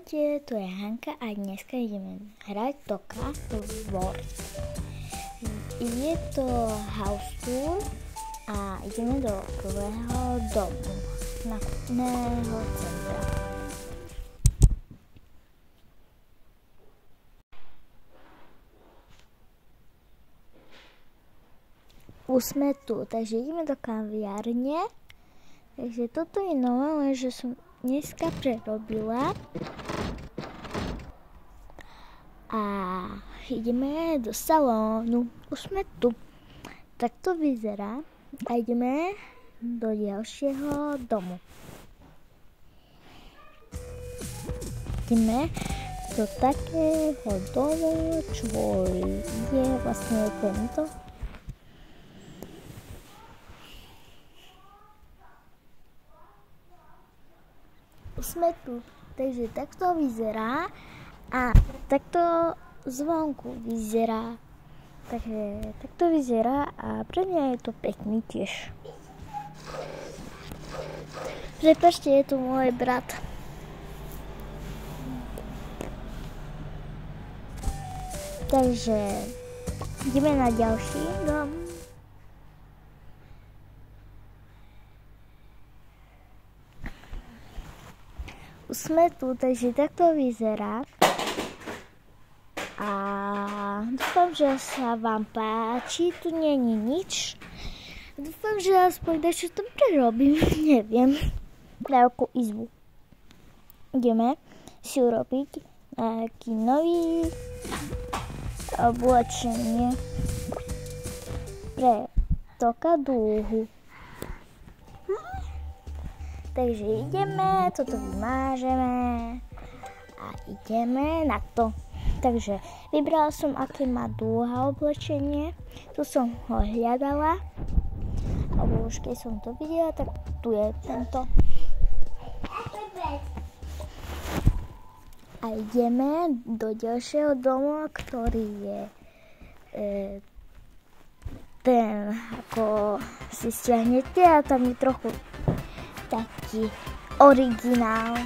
Ahojte, tu je Hanka a dneska ideme hrať Toka Words. Je to house tour a ideme do prvého domu, nákupného centra. Už sme tu, takže ideme do kaviárne. Takže toto je nové, že som dneska prerobila. A ideme do salónu. Už sme tu. Tak to vyzerá. A ideme do ďalšieho domu. Ideme do takého domu, čo je vlastne tento. Sme tu, takže takto vyzerá a takto zvonku vyzerá. Takže takto vyzerá a pre mňa je to pekný tiež. Prepáčte, je tu môj brat. Takže ideme na ďalší dom. Sme tu, takže takto vyzerá. A dúfam, že sa vám páči. Tu není nič. Dúfam, že aspoň dačo to prerobím. Neviem. Nejakú izbu. Ideme si urobiť nejaký nový oblečenie pre Toka dúhu. Takže ideme, toto vymážeme a ideme na to. Takže vybrala som, aké má dúha oblečenie. Tu som ho hľadala. Alebo už keď som to videla, tak tu je tento. A ideme do ďalšieho domu, ktorý je ten, ako si stiahnete a tam je trochu taký originál.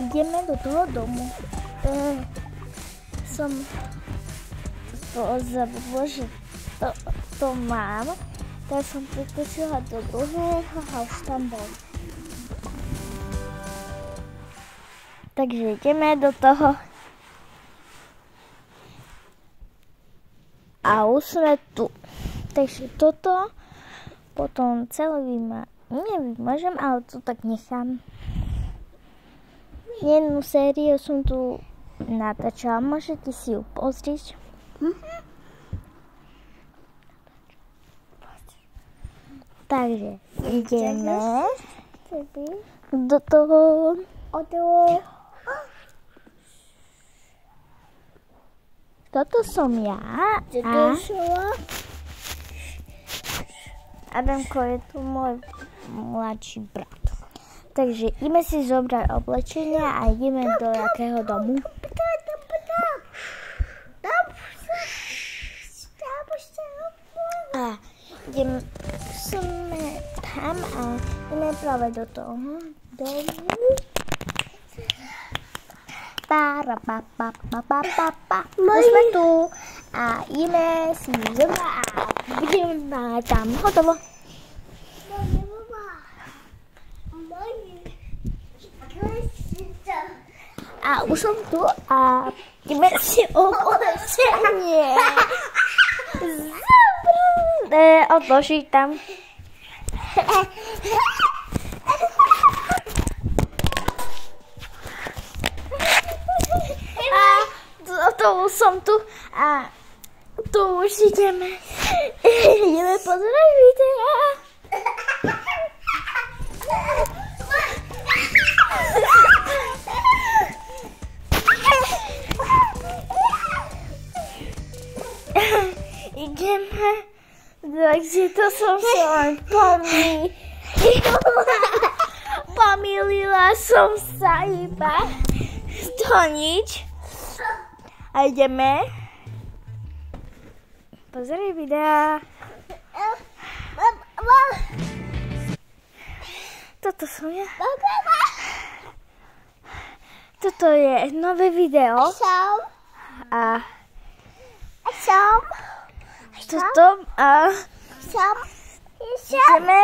Ideme do toho domu. Som zabudla, že to mám. Tak som pritočila do druhého a už tam bol. Takže ideme do toho. A už sme tu. Takže toto potom celé nevymažem, ale to tak nechám. Jednu sériu som tu natáčala, môžete si ju pozrieť. Takže ideme do toho. Toto som ja a Adamko je tu môj mladší brat. Takže ideme si zobrať oblečenia a ideme do jakého domu. A sme tam a ideme práve do toho domu. Už sme tu a ideme si zobrať a budeme tam hotovo. A už som tu a ideme si oblečenie odložiť tam. To už som tu a tu už ideme pozerať videa. Ideme, takže to som sa pomýlila som sa iba to nič. A ideme pozrieť videa. to som ja. Toto je nové video. A toto a ideme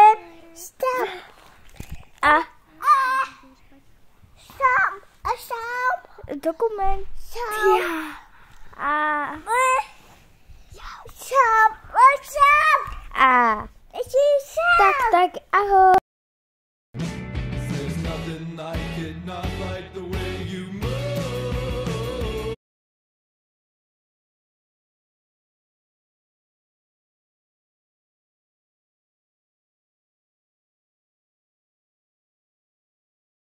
a dokument.